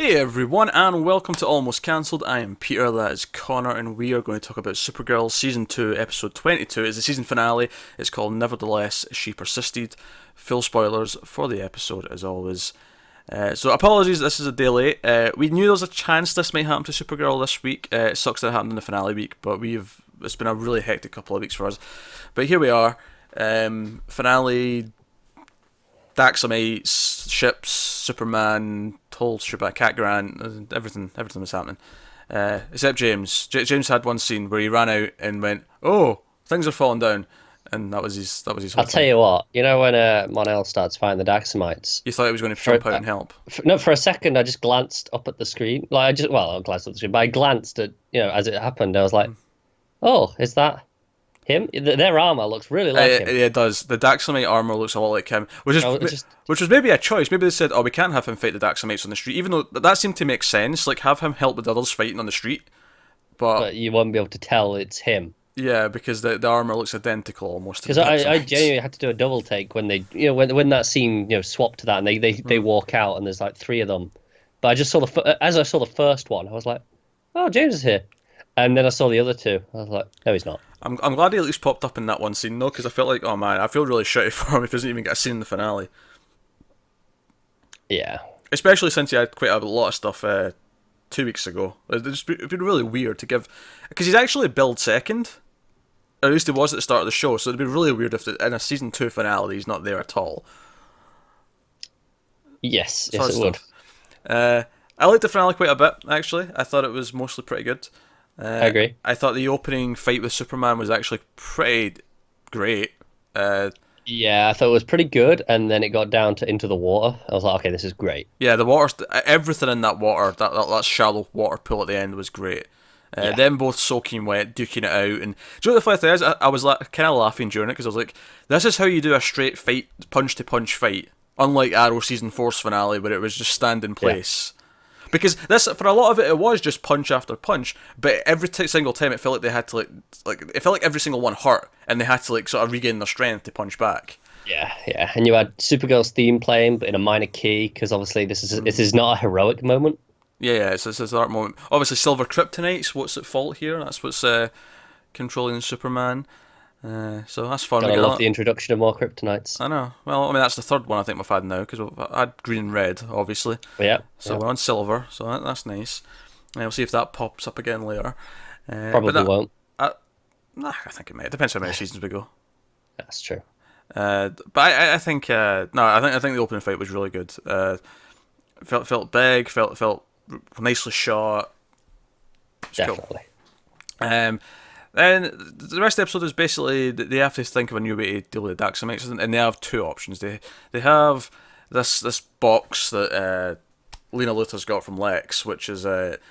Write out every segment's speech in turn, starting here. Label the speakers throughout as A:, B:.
A: Hey everyone, and welcome to Almost Cancelled. I am Peter, that is Connor, and we are going to talk about Supergirl Season 2, Episode 22. It's the season finale. It's called Nevertheless, She Persisted. Full spoilers for the episode, as always. So apologies, this is a day late. We knew there was a chance this might happen to Supergirl this week. It sucks that it happened in the finale week, but it's been a really hectic couple of weeks for us. But here we are. Finale, Daxamites, ships, Superman, whole shebang, Cat Grant, everything was happening. Except James. James had one scene where he ran out and went, "Oh, things are falling down," and that was his whole
B: I'll
A: thing.
B: tell you what, when Mon-El starts fighting the Daxamites,
A: You thought he was going to jump out and help.
B: for a second I just glanced up at the screen. I glanced up at the screen, but I glanced at, as it happened. I was like, oh, is that him? Their armor looks really like him.
A: Yeah, it does. The Daxamite armor looks a lot like him, which was maybe a choice. Maybe they said, "Oh, we can't have him fight the Daxamites on the street," even though that seemed to make sense. Like, have him help the others fighting on the street,
B: but you won't be able to tell it's him.
A: Yeah, because the armor looks identical almost.
B: Because I genuinely had to do a double take when they, when that scene, swapped to that, and they walk out and there's like three of them. But I just saw as I saw the first one, I was like, oh, James is here. And then I saw the other two. I was like, no, he's not.
A: I'm glad he at least popped up in that one scene though, because I felt like, oh man, I feel really shitty for him if he doesn't even get a scene in the finale.
B: Yeah.
A: Especially since he had quite a lot of stuff 2 weeks ago. It'd been really weird to give, because he's actually billed second. Or at least he was at the start of the show, so it'd be really weird if in a season 2 finale he's not there at all.
B: Yes, it would.
A: I liked the finale quite a bit, actually. I thought it was mostly pretty good.
B: I agree.
A: I thought the opening fight with Superman was actually pretty great.
B: Yeah, I thought it was pretty good, and then it got down to into the water. I was like, okay, this is great.
A: Yeah, the water, everything in that water, that shallow water pool at the end was great. Them both soaking wet, duking it out, and do you know what the funny thing is? I was kind of laughing during it because I was like, "This is how you do a straight fight, punch to punch fight." Unlike Arrow season 4's finale, where it was just stand in place. Because this, for a lot of it was just punch after punch, but every single time it felt like they had to like it felt like every single one hurt, and they had to sort of regain their strength to punch back.
B: Yeah, and you had Supergirl's theme playing, but in a minor key, because obviously this is not a heroic moment.
A: Yeah, it's a dark moment. Obviously, Silver Kryptonite's what's at fault here. That's what's controlling Superman. So that's fun.
B: I love the introduction of more kryptonites.
A: I know. Well, I mean, that's the third one I think we've had now, because we've had green and red, obviously.
B: Yeah.
A: So we're on silver, so that's nice. And we'll see if that pops up again later.
B: Probably won't.
A: I think it may. It depends how many seasons we go.
B: That's true.
A: But I think I think the opening fight was really good. Felt big. Felt nicely shot.
B: Definitely.
A: Cool. Then the rest of the episode is basically they have to think of a new way to deal with the Daxamites, and they have two options. They have this box that Lena Luthor's got from Lex, which was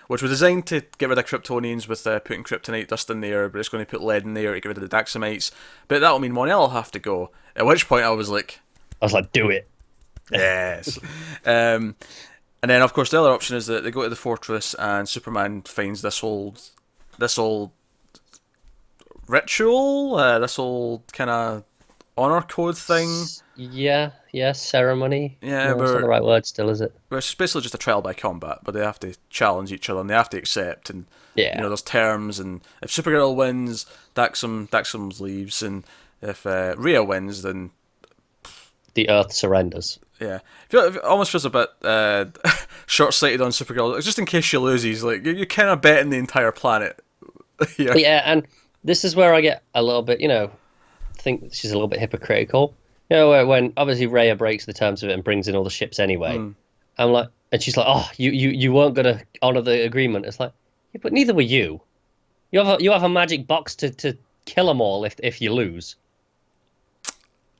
A: designed to get rid of Kryptonians with putting kryptonite dust in there, but it's going to put lead in there to get rid of the Daxamites. But that'll mean Mon-El will have to go. At which point I was like,
B: do it.
A: Yes. And then of course the other option is that they go to the fortress and Superman finds this old ritual, this old kind of honor code thing.
B: Yeah, ceremony.
A: Yeah,
B: that's not the right word still, is it?
A: It's basically just a trial by combat, but they have to challenge each other and they have to accept. And there's terms, and if Supergirl wins, Daxam leaves, and if Rhea wins, then
B: the Earth surrenders.
A: Yeah, it almost feels a bit short-sighted on Supergirl. Just in case she loses, like you're kind of betting the entire planet.
B: Yeah, and this is where I get a little bit, think she's a little bit hypocritical. When obviously Rhea breaks the terms of it and brings in all the ships anyway. I'm like, and she's like, oh, you weren't gonna honor the agreement. It's like, yeah, but neither were you. You have a magic box to kill them all if you lose.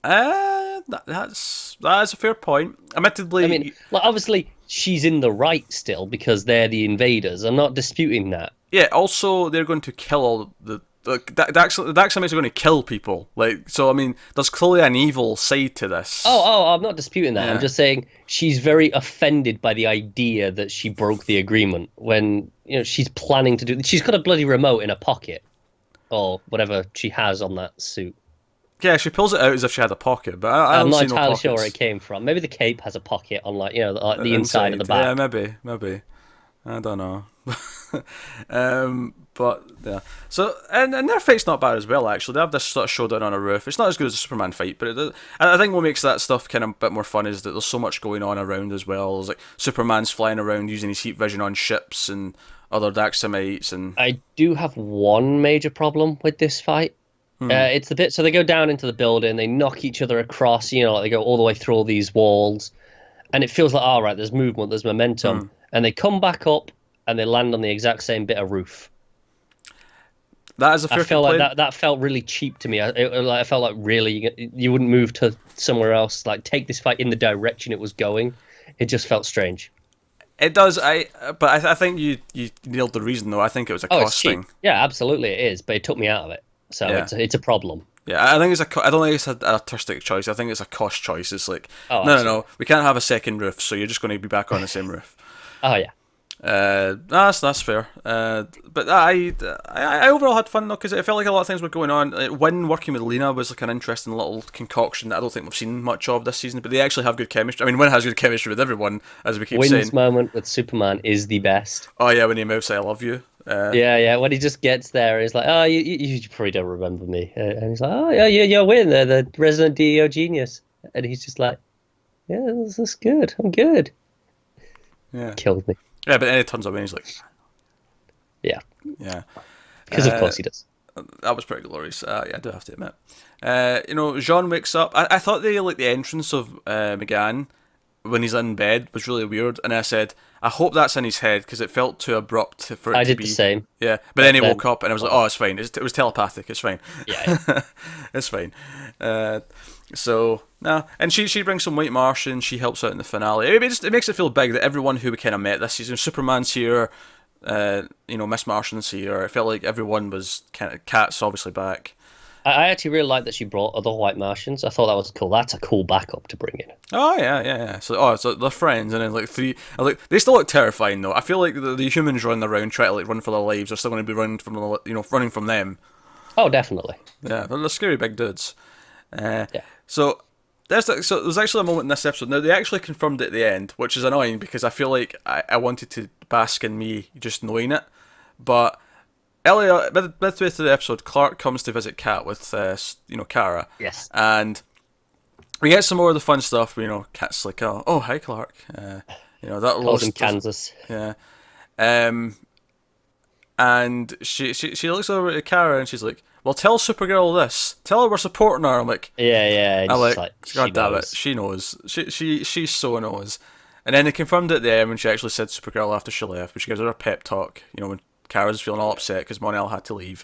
A: That's a fair point. Admittedly,
B: I mean, obviously she's in the right still because they're the invaders. I'm not disputing that.
A: Yeah. Also, they're going to kill all the Daxamites are going to kill people. So I mean, there's clearly an evil side to this.
B: Oh, I'm not disputing that.
A: Yeah.
B: I'm just saying she's very offended by the idea that she broke the agreement when she's planning to do. She's got a bloody remote in her pocket, or whatever she has on that suit.
A: Yeah, she pulls it out as if she had a pocket, but I
B: I'm
A: don't
B: not
A: see no
B: entirely
A: pockets.
B: sure where it came from. Maybe the cape has a pocket on, like, like the inside of the
A: Yeah,
B: back.
A: maybe. I don't know. But yeah. So and their fight's not bad as well. Actually, they have this sort of showdown on a roof. It's not as good as a Superman fight, but I think what makes that stuff kind of a bit more fun is that there's so much going on around as well. There's like Superman's flying around using his heat vision on ships and other Daxamites and.
B: I do have one major problem with this fight. It's the bit, so they go down into the building, they knock each other across, like they go all the way through all these walls, and it feels like, all right, there's movement, there's momentum, and they come back up and they land on the exact same bit of roof.
A: That is a fair
B: I feel
A: complaint.
B: like that felt really cheap to me. I felt like really you wouldn't move to somewhere else, like take this fight in the direction it was going. It just felt strange.
A: It does. But I think you nailed the reason though. I think it was a
B: Oh, it's
A: cost
B: cheap.
A: thing.
B: Yeah, absolutely it is, but it took me out of it. So
A: Yeah.
B: it's a problem.
A: Yeah, I think I don't think it's an artistic choice. I think it's a cost choice. It's like,
B: Oh,
A: no, we can't have a second roof, so you're just going to be back on the same roof.
B: Oh yeah.
A: That's fair. But I overall had fun though because it felt like a lot of things were going on. Wynn working with Lena was like an interesting little concoction that I don't think we've seen much of this season. But they actually have good chemistry. I mean, Wynn has good chemistry with everyone, as we keep
B: Wynn's
A: saying.
B: moment with Superman is the best.
A: Oh yeah, when he moves, "I love you."
B: Yeah. When he just gets there, he's like, "Oh, you probably don't remember me," and he's like, "Oh, yeah, you're Wynn, the resident DEO genius," and he's just like, "Yeah, this is good. I'm good."
A: Yeah.
B: Killed me.
A: Yeah, but then it turns out when he's like,
B: Yeah,
A: yeah.
B: because of course he does.
A: That was pretty glorious. Yeah, I do have to admit. Jean wakes up. I thought the entrance of McGann when he's in bed was really weird, and I said, I hope that's in his head because it felt too abrupt for it
B: I
A: to
B: did
A: be.
B: the same.
A: Yeah, but then he woke up and I was like, oh, it's fine. It was telepathic. It's fine.
B: Yeah.
A: It's fine. So no, and she brings some White Martian. She helps out in the finale. It makes it feel big that everyone who we kind of met this season, Superman's here. Miss Martian's here. It felt like everyone was kind of. Cat's obviously back.
B: I actually really like that she brought other White Martians. I thought that was cool. That's a cool backup to bring in.
A: Oh yeah. So they're friends, and then like three. They still look terrifying though. I feel like the humans running around trying to like run for their lives are still going to be running from them.
B: Oh, definitely.
A: Yeah, they're scary big dudes.
B: Yeah.
A: So there's actually a moment in this episode. Now they actually confirmed it at the end, which is annoying because I feel like I wanted to bask in me just knowing it, but. Earlier, midway through the episode, Clark comes to visit Kat with, Kara.
B: Yes.
A: And we get some more of the fun stuff. Kat's like, oh, hi, Clark. That
B: Calls
A: lost
B: him Kansas.
A: Yeah. And she looks over at Kara and she's like, well, tell Supergirl this. Tell her we're supporting her. I'm like,
B: Yeah.
A: I'm
B: Just
A: like,
B: she
A: God damn it,
B: knows.
A: she knows. She so knows. And then they confirmed it at the end when she actually said Supergirl after she left, but she gives her a pep talk. When Kara's feeling all upset because Mon-El had to leave.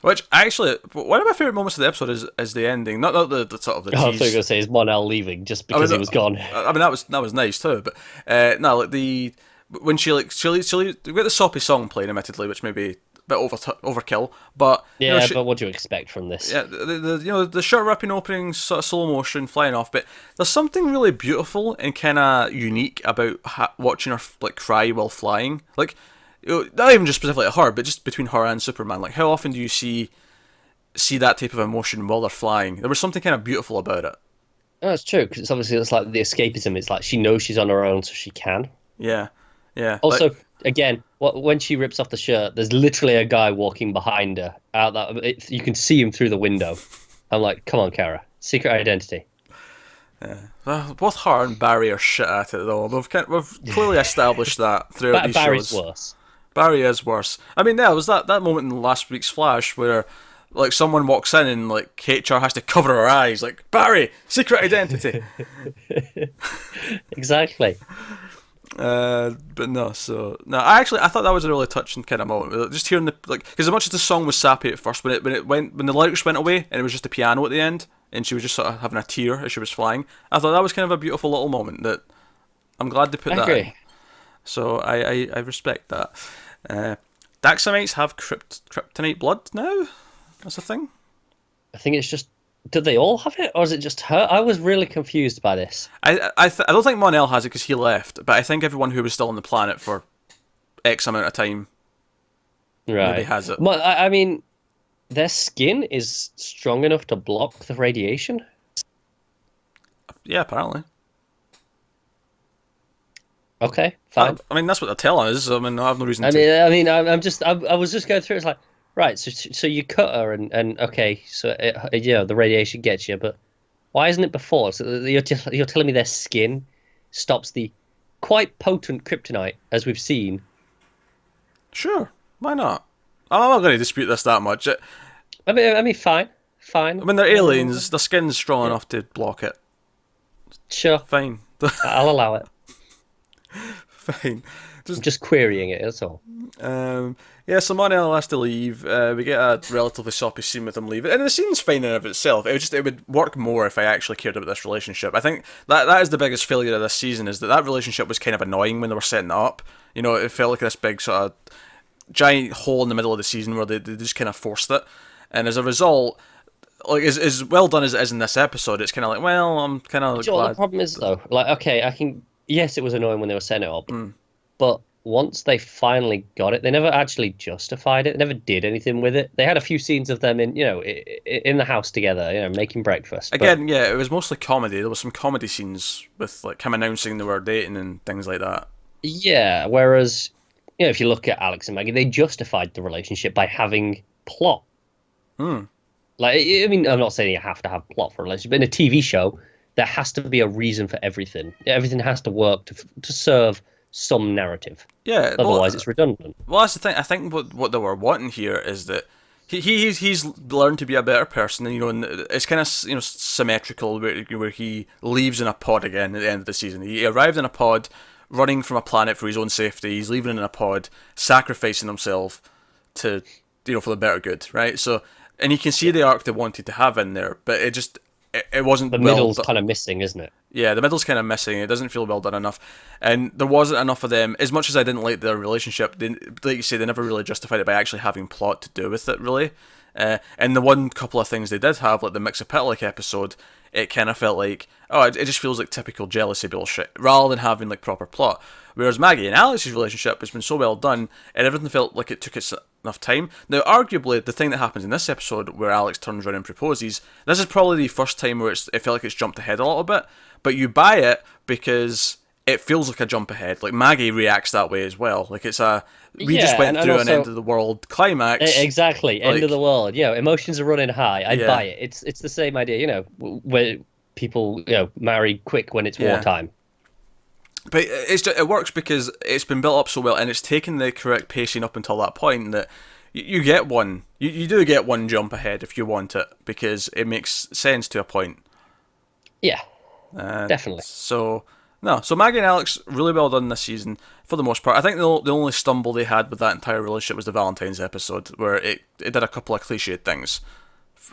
A: Which actually, one of my favourite moments of the episode is the ending. Not the sort of the
B: I thought you were
A: tease.
B: going to say, is Mon-El leaving just because he was gone?
A: I mean, that was nice too. But no, like when she we got the soppy song playing, admittedly, which may be a bit overkill. But
B: Yeah, but what do you expect from this?
A: yeah, the shirt ripping opening, sort of slow motion, flying off. But there's something really beautiful and kind of unique about watching her like cry while flying. Like. Not even just specifically at her, but just between her and Superman. Like, how often do you see that type of emotion while they're flying? There was something kind of beautiful about it.
B: No, it's true, because it's like the escapism. It's like she knows she's on her own, so she can.
A: Yeah.
B: Also, again, when she rips off the shirt, there's literally a guy walking behind her. You can see him through the window. I'm like, come on, Kara. Secret identity.
A: Yeah. Both her and Barry are shit at it, though. We've clearly established that throughout these
B: Barry's
A: shows.
B: worse.
A: Barry is worse. I mean, there was that moment in last week's Flash where, like, someone walks in and, like, HR has to cover her eyes. Like, Barry, secret identity.
B: Exactly.
A: But no, I thought that was a really touching kind of moment. Just hearing because as much as the song was sappy at first, when the lyrics went away and it was just a piano at the end, and she was just sort of having a tear as she was flying, I thought that was kind of a beautiful little moment that I'm glad they put
B: I
A: that
B: agree.
A: in. So I respect that. Daxamites have kryptonite blood now. That's a thing.
B: I think it's just. Did they all have it, or is it just her? I was really confused by this.
A: I don't think Mon-El has it because he left, but I think everyone who was still on the planet for X amount of time maybe has it.
B: I mean, their skin is strong enough to block the radiation.
A: Yeah, apparently.
B: Okay, fine.
A: I mean, that's what they're telling us. I mean, I have no reason
B: I
A: to.
B: mean, I was just going through. It's like, right. So you cut her, and okay, so the radiation gets you, but why isn't it before? So you're telling me their skin stops the quite potent kryptonite, as we've seen.
A: Sure, why not? I'm not going to dispute this that much.
B: I mean, fine,
A: I
B: fine.
A: mean, they're aliens. Their skin's strong
B: Yeah,
A: enough to block it.
B: sure,
A: Fine.
B: I'll allow it.
A: Fine.
B: I'm just querying it. That's all.
A: Um, yeah, so Monel has to leave. We get a relatively soppy scene with him leaving, and the scene's fine in and of itself. It would work more if I actually cared about this relationship. I think that is the biggest failure of this season, is that relationship was kind of annoying when they were setting it up. You know, it felt like this big sort of giant hole in the middle of the season where they just kind of forced it, and as a result, like as well done as it is in this episode, it's kind of like, well, I'm kind of
B: Do you know what the
A: glad.
B: problem is though? Like, okay, I can. Yes, it was annoying when they were setting it up, but once they finally got it, they never actually justified it. They never did anything with it. They had a few scenes of them in the house together, making breakfast. But
A: Again, yeah, it was mostly comedy. There was some comedy scenes with like him announcing they were dating and things like that.
B: yeah, whereas if you look at Alex and Maggie, they justified the relationship by having plot.
A: Hmm.
B: Like, I mean, I'm not saying you have to have plot for a relationship, but in a TV show, there has to be a reason for everything. Everything has to work to serve some narrative.
A: Yeah,
B: Otherwise, it's redundant.
A: well, that's the thing. I think what they were wanting here is that he's learned to be a better person, and and it's kind of symmetrical where he leaves in a pod again at the end of the season. He arrived in a pod, running from a planet for his own safety. He's leaving in a pod, sacrificing himself to for the better good, right? So, and you can see the arc they wanted to have in there, but it wasn't
B: The
A: well
B: middle's
A: done.
B: kind of missing, isn't it?
A: Yeah, the middle's kind of missing. It doesn't feel well done enough, and there wasn't enough of them. As much as I didn't like their relationship, like you say, they never really justified it by actually having plot to do with it, really. And the one couple of things they did have, like the Mixapitalik episode, it kind of felt like, oh, it just feels like typical jealousy bullshit, rather than having like proper plot. Whereas Maggie and Alex's relationship has been so well done, and everything felt like it took enough time. Now, arguably, the thing that happens in this episode, where Alex turns around and proposes, this is probably the first time where it felt like it's jumped ahead a little bit, but you buy it because it feels like a jump ahead. Like, Maggie reacts that way as well. Like, it's we just
B: Yeah,
A: went
B: and
A: through an
B: also
A: end of the world climax.
B: exactly end
A: Like,
B: of the world. Emotions are running high. I
A: yeah,
B: buy it. It's the same idea. Where people marry quick when it's
A: yeah.
B: wartime.
A: But it works because it's been built up so well, and it's taken the correct pacing up until that point that you get one. You do get one jump ahead if you want it, because it makes sense to a point.
B: Yeah, definitely.
A: So no, so Maggie and Alex really well done this season for the most part. I think the only stumble they had with that entire relationship was the Valentine's episode, where it did a couple of cliched things.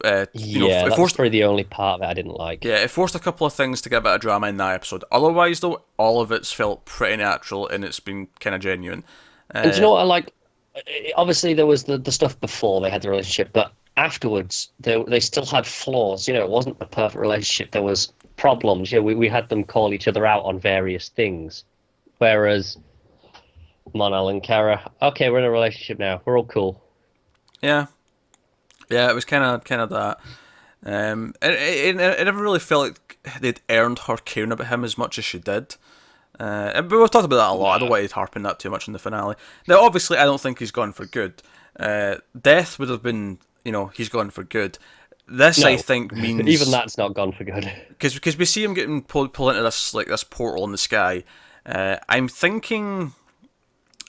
B: Yeah,
A: It
B: that's
A: forced,
B: probably the only part that I didn't like.
A: yeah, it forced a couple of things to get a bit of drama in that episode. Otherwise, though, all of it's felt pretty natural and it's been kind of genuine.
B: And do you know what I like? Obviously, there was the stuff before they had the relationship, but afterwards, they still had flaws. It wasn't a perfect relationship. There was problems. We had them call each other out on various things. Whereas Monel and Kara, okay, we're in a relationship now. We're all cool.
A: Yeah, yeah, it was kind of that. It never really felt like they'd earned her caring about him as much as she did. But we've talked about that a lot. I don't want to harp on that too much in the finale. Now, obviously, I don't think he's gone for good. Death would have been, he's gone for good. This,
B: No.
A: I think, means
B: Even that's not gone for good.
A: because we see him getting pulled into this portal in the sky. I'm thinking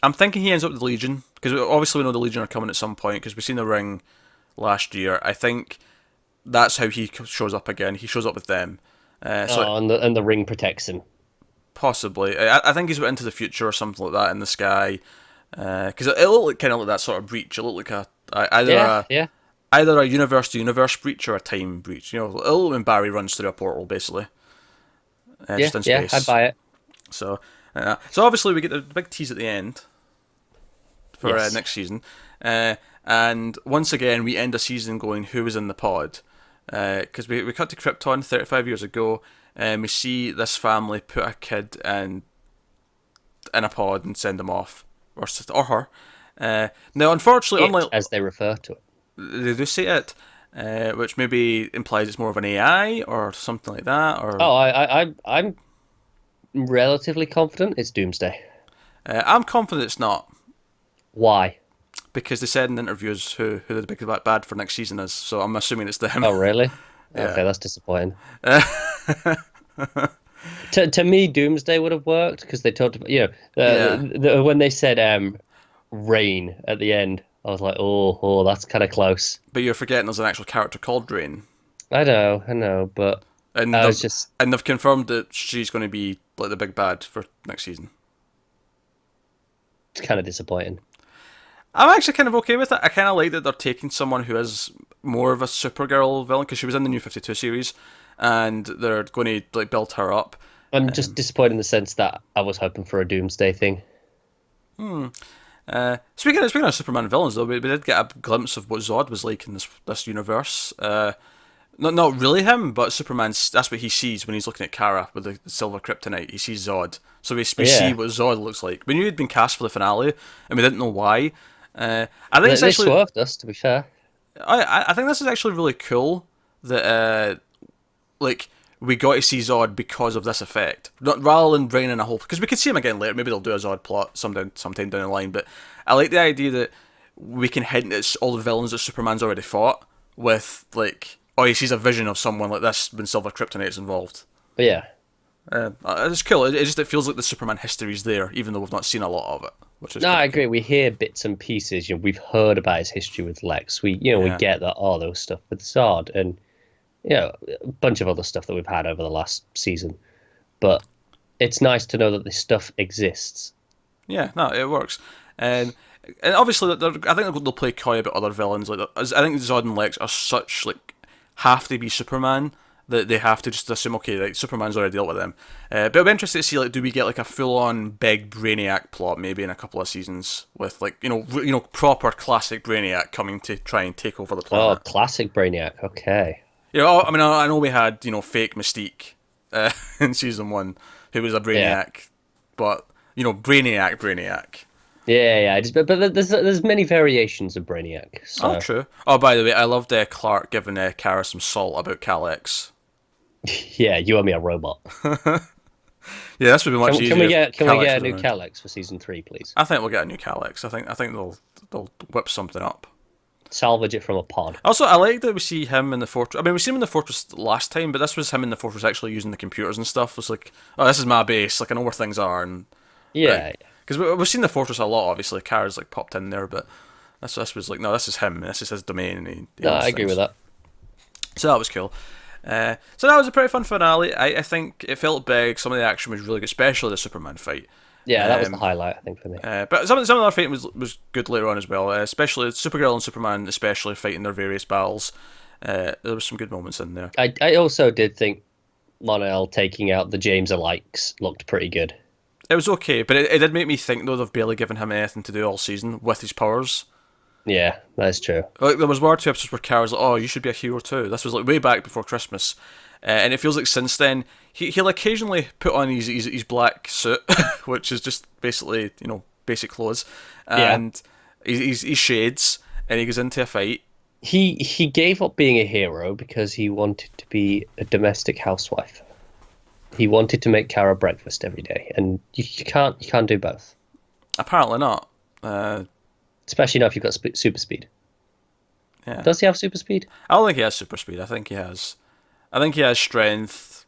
A: he ends up with the Legion, because obviously we know the Legion are coming at some point, because we've seen the ring last year. I think that's how he shows up again. He shows up with them.
B: And the ring protects him.
A: Possibly. I think he's went into the future or something like that in the sky. Because it looked like, kind of like that sort of breach. It looked like
B: Yeah.
A: either a universe to universe breach or a time breach. It looked like when Barry runs through a portal, basically. Just in
B: Yeah,
A: space.
B: I'd buy it.
A: So obviously we get the big tease at the end for
B: Yes.
A: next season. And once again, we end a season going, who was in the pod? Because we cut to Krypton 35 years ago, and we see this family put a kid in a pod and send him off, or her. Now, unfortunately,
B: It, as they refer to it.
A: they do say it, which maybe implies it's more of an AI or something like that. Or
B: Oh, I'm relatively confident it's Doomsday.
A: I'm confident it's not,
B: Why?
A: because they said in interviews who the big bad for next season is. So I'm assuming it's them.
B: Oh, really?
A: Yeah.
B: Okay, that's disappointing. To me, Doomsday would have worked because they talked about,
A: Yeah.
B: when they said rain at the end, I was like, oh, that's kind of close.
A: But you're forgetting there's an actual character called Rain,
B: I know, but
A: and
B: I was just
A: they've confirmed that she's going to be like the big bad for next season.
B: kind of disappointing.
A: I'm actually kind of okay with it. I kind of like that they're taking someone who is more of a Supergirl villain, because she was in the New 52 series, and they're going to like build her up.
B: I'm just disappointed in the sense that I was hoping for a Doomsday thing.
A: Speaking of Superman villains, though, we did get a glimpse of what Zod was like in this universe. Not really him, but Superman's. That's what he sees when he's looking at Kara with the silver kryptonite. He sees Zod, so we see
B: Yeah,
A: what Zod looks like. We knew he'd been cast for the finale, and we didn't know why. I think it's
B: they
A: actually.
B: swerved us, to be fair.
A: I think this is actually really cool that like we got to see Zod because of this effect, not rather than bringing in a whole. Because we could see him again later. Maybe they'll do a Zod plot sometime down the line. But I like the idea that we can hint at all the villains that Superman's already fought with, like, oh, he sees a vision of someone like this when Silver Kryptonite's involved.
B: But yeah,
A: It's cool. It feels like the Superman history's there, even though we've not seen a lot of it, which is
B: no, I
A: kinda
B: agree. We hear bits and pieces. We've heard about his history with Lex. We
A: Yeah.
B: get that. Oh, there was stuff with Zod, and a bunch of other stuff that we've had over the last season. But it's nice to know that this stuff exists.
A: Yeah, no, it works. And obviously, I think they'll play coy about other villains. Like, I think Zod and Lex are such, like, have to be Superman that they have to just assume, okay, like, Superman's already dealt with them. But it'll be interesting to see, like, do we get like a full-on big Brainiac plot maybe in a couple of seasons with, like, proper classic Brainiac coming to try and take over the
B: Oh,
A: planet.
B: classic Brainiac. Okay.
A: I mean, I know we had fake Mystique in season 1, who was a Brainiac, but Brainiac.
B: Yeah. But there's many variations of Brainiac.
A: Oh,
B: So
A: true. Oh, by the way, I loved Clark giving Kara some salt about Kal-X.
B: yeah, you owe me a robot.
A: Yeah, this would be much easier.
B: Can
A: if
B: we get a
A: was
B: new
A: around.
B: Kal-X for season 3, please?
A: I think we'll get a new Kal-X. I think they'll whip something up.
B: Salvage it from a pod.
A: Also, I like that we see him in the fortress. I mean, we see him in the fortress last time, but this was him in the fortress actually using the computers and stuff. It's like, oh, this is my base. Like, I know where things are, and
B: Yeah.
A: because we've seen the fortress a lot. Obviously, Kara's like popped in there, but this was like, no, this is him. This is his domain. And he
B: No,
A: owns
B: I agree
A: things.
B: with that.
A: So that was cool. So that was a pretty fun finale. I think it felt big. Some of the action was really good, especially the Superman fight.
B: Yeah, that was the
A: Um,
B: highlight, I think, for me.
A: But some of the other fighting was good later on as well. Especially Supergirl and Superman, especially fighting their various battles. There was some good moments in there.
B: I also did think Mon-El taking out the James alikes looked pretty good.
A: It was okay, but it did make me think though they've barely given him anything to do all season with his powers.
B: Yeah, that's true.
A: Like there was one or two episodes where Kara's like, "Oh, you should be a hero too." This was like way back before Christmas, and it feels like since then he'll occasionally put on his black suit, which is just basically basic clothes, and he shades and he goes into a fight.
B: He gave up being a hero because he wanted to be a domestic housewife. He wanted to make Kara breakfast every day, and you can't do both.
A: Apparently not.
B: Especially not if you've got super speed.
A: Yeah.
B: Does he have super speed?
A: I don't think he has super speed. I think he has strength.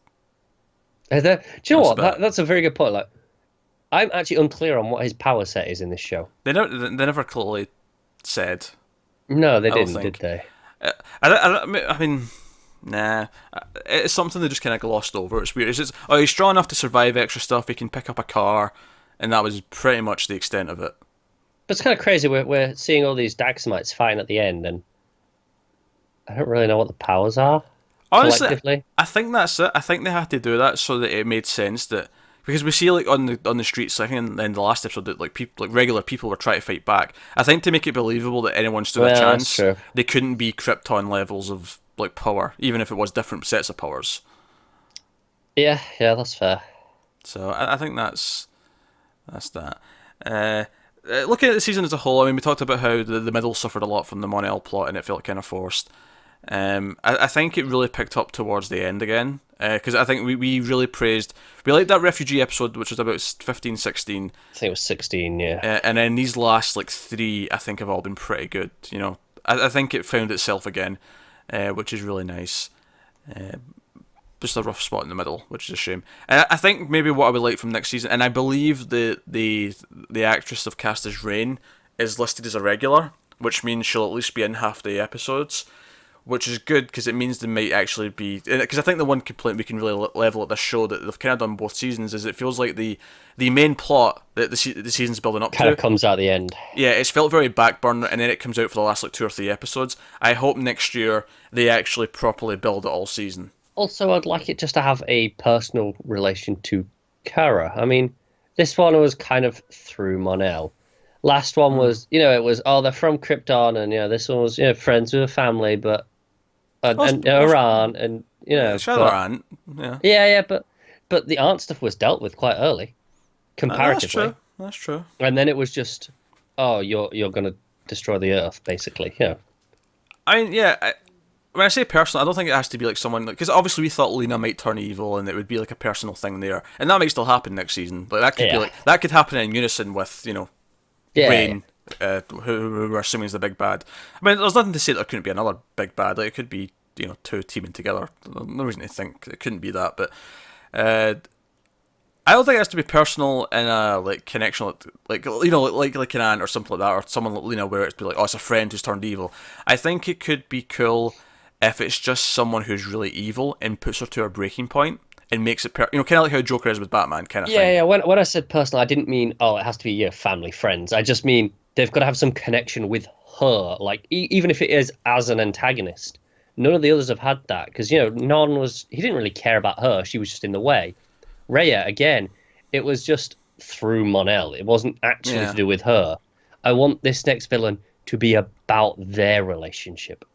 B: Do you know what?
A: about it.
B: That's a very good point. Like, I'm actually unclear on what his power set is in this show.
A: They never clearly said.
B: No, they
A: I don't
B: didn't,
A: think.
B: did they?
A: I mean, nah. It's something they just kind of glossed over. It's weird. He's strong enough to survive extra stuff. He can pick up a car, and that was pretty much the extent of it.
B: But it's kind of crazy. We're seeing all these Daxamites fighting at the end, and I don't really know what the powers are.
A: Honestly,
B: Collectively.
A: I think that's it. I think they had to do that so that it made sense that because we see like on the streets, I think in the last episode that like people like regular people were trying to fight back. I think to make it believable that anyone stood a
B: Well, that's
A: chance,
B: true.
A: they couldn't be Krypton levels of like power, even if it was different sets of powers.
B: Yeah, that's fair.
A: So I think that's that. looking at the season as a whole, I mean, we talked about how the middle suffered a lot from the Monel plot and it felt kind of forced. I think it really picked up towards the end again, because I think we really praised, we liked that refugee episode, which was about 15, 16.
B: I think it was 16, yeah.
A: And then these last like three, I think, have all been pretty good. You know, I think it found itself again, which is really nice. Just a rough spot in the middle, which is a shame. And I think maybe what I would like from next season, and I believe the actress of cast as Rain is listed as a regular, which means she'll at least be in half the episodes, which is good because it means they might actually be. Because I think the one complaint we can really level at this show that they've kind of done both seasons is it feels like the main plot that the season's building up
B: kind
A: to
B: of comes out at the end.
A: Yeah, it's felt very backburner, and then it comes out for the last like 2 or 3 episodes. I hope next year they actually properly build it all season.
B: Also, I'd like it just to have a personal relation to Kara. I mean, this one was kind of through Mon-El. Last one was, it was, they're from Krypton, and, this one was, friends with a family, but, and Iran, and,
A: Iran, yeah.
B: Yeah, but the aunt stuff was dealt with quite early, comparatively.
A: That's true.
B: And then it was just, you're going to destroy the Earth, basically,
A: I mean, yeah, when I say personal, I don't think it has to be like someone, because obviously we thought Lena might turn evil, and it would be like a personal thing there, and that might still happen next season. But that could be like that could happen in unison with Rain, who we're assuming is the big bad. I mean, there's nothing to say there couldn't be another big bad. Like it could be 2 teaming together. No reason to think it couldn't be that. But I don't think it has to be personal in a like connection, like an aunt or something like that, or someone where it's be like, it's a friend who's turned evil. I think it could be cool if it's just someone who's really evil and puts her to her breaking point and makes it, kind of like how Joker is with Batman, kind of thing.
B: Yeah. When I said personal, I didn't mean it has to be family, friends. I just mean they've got to have some connection with her, like even if it is as an antagonist. None of the others have had that because he didn't really care about her. She was just in the way. Rhea, again, it was just through Mon-El. It wasn't actually to do with her. I want this next villain to be about their relationship.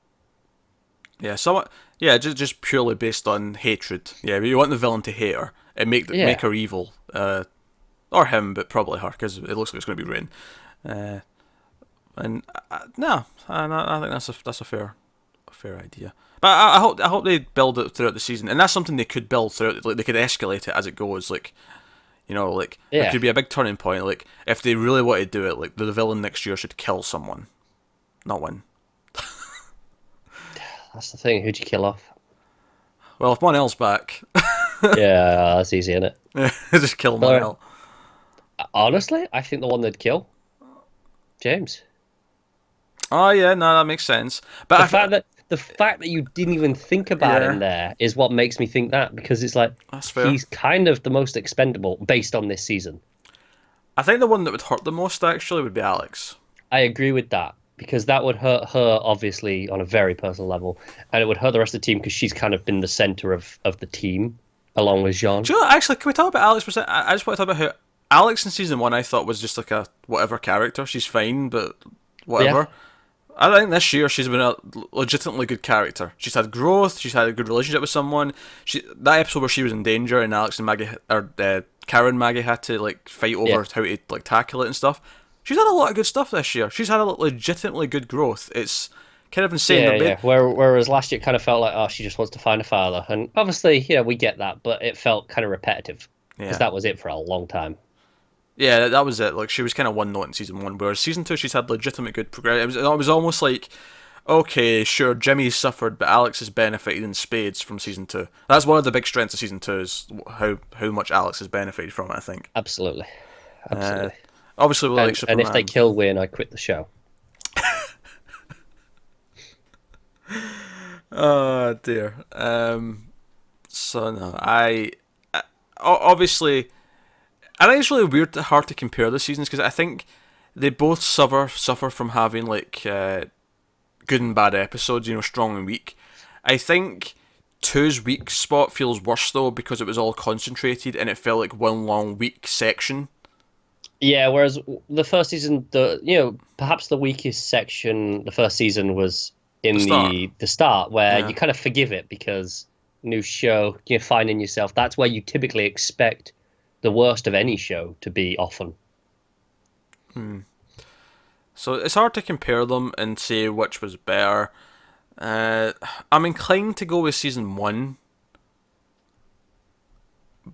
A: Yeah, somewhat. Yeah, just purely based on hatred. Yeah, but you want the villain to hate her and make her evil, or him, but probably her because it looks like it's going to be Rain. I think that's a fair idea. But I hope they build it throughout the season, and that's something they could build throughout. Like they could escalate it as it goes. Like, it could be a big turning point. Like if they really want to do it, like the villain next year should kill someone, not win.
B: That's the thing. Who'd you kill off?
A: Well, if Mon-El's back,
B: yeah, that's easy, isn't it?
A: just kill Mon-El.
B: Honestly, I think the one they'd kill, James.
A: Oh yeah, no, that makes sense. But
B: the fact that you didn't even think about him there is what makes me think that, because it's like
A: that's fair.
B: He's kind of the most expendable based on this season.
A: I think the one that would hurt the most actually would be Alex.
B: I agree with that, because that would hurt her obviously on a very personal level, and it would hurt the rest of the team because she's kind of been the center of the team along with Jean.
A: Do you know, actually, can we talk about Alex for a second? I just want to talk about how Alex in season 1 I thought was just like a whatever character. She's fine, but whatever. Yeah. I think this year she's been a legitimately good character. She's had growth. She's had a good relationship with someone. That episode where she was in danger and Alex and Maggie, or Karen and Maggie had to like fight over how to like tackle it and stuff. She's had a lot of good stuff this year. She's had a legitimately good growth. It's kind of insane.
B: Yeah. Whereas last year it kind of felt like, she just wants to find a father, and obviously, we get that, but it felt kind of repetitive because that was it for a long time.
A: Yeah, that was it. Like she was kind of one note in season 1, whereas season 2 she's had legitimate good progression. It was almost like, okay, sure, Jimmy's suffered, but Alex has benefited in spades from season 2. That's one of the big strengths of season 2 is how much Alex has benefited from it. I think.
B: Absolutely.
A: Obviously, we'll like Superman.
B: And if they kill Wayne, I quit the show.
A: Oh dear. So no, I obviously. I think it's really hard to compare the seasons because I think they both suffer from having like good and bad episodes, strong and weak. I think 2's weak spot feels worse though because it was all concentrated and it felt like one long weak section.
B: Yeah, whereas the first season, perhaps the weakest section the first season was in the start where you kind of forgive it because new show, you're finding yourself. That's where you typically expect the worst of any show to be often.
A: So it's hard to compare them and say which was better. I'm inclined to go with season 1,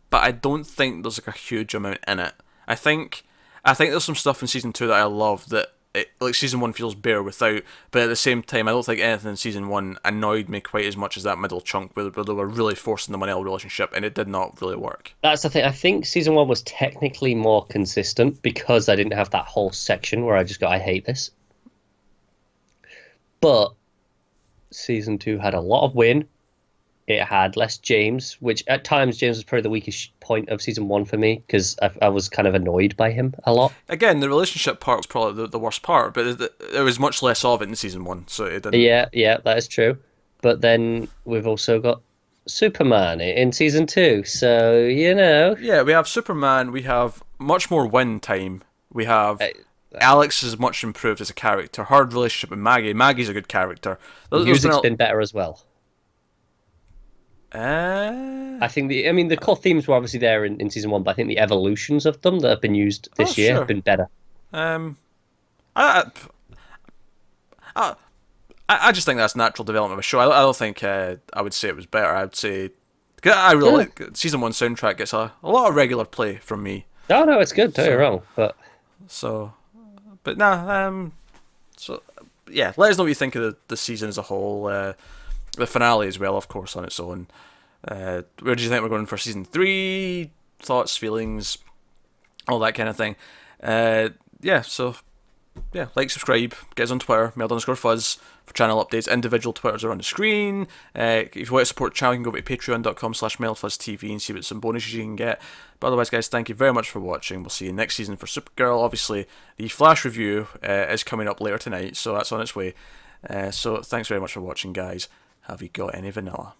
A: but I don't think there's like a huge amount in it. I think there's some stuff in season 2 that I love that like season 1 feels bare without, but at the same time I don't think anything in season 1 annoyed me quite as much as that middle chunk where they were really forcing the Manel relationship and it did not really work.
B: That's the thing. I think season 1 was technically more consistent because I didn't have that whole section where I just go, I hate this. But season 2 had a lot of Win. It had less James, which at times James was probably the weakest point of season 1 for me because I was kind of annoyed by him a lot.
A: Again, the relationship part was probably the worst part, but there was much less of it in season 1, so it didn't.
B: Yeah, that is true. But then we've also got Superman in season 2, so
A: Yeah, we have Superman. We have much more Win time. We have Alex is much improved as a character. Her relationship with Maggie. Maggie's a good character.
B: Music's been better as well.
A: I
B: think the core themes were obviously there in season 1, but I think the evolutions of them that have been used this year have been better.
A: I just think that's natural development of a show. I don't think I would say it was better. I'd say I really like season 1 soundtrack gets a lot of regular play from me.
B: No, it's good. Don't get me wrong, but
A: yeah, let us know what you think of the season as a whole. The finale as well, of course, on its own. Where do you think we're going for season 3? Thoughts, feelings, all that kind of thing. Like, subscribe, get us on Twitter, _fuzz for channel updates. Individual Twitters are on the screen. If you want to support the channel, you can go to patreon.com/MailFuzzTV and see what some bonuses you can get. But otherwise, guys, thank you very much for watching. We'll see you next season for Supergirl. Obviously, the Flash review is coming up later tonight, so that's on its way. So thanks very much for watching, guys. Have you got any vanilla?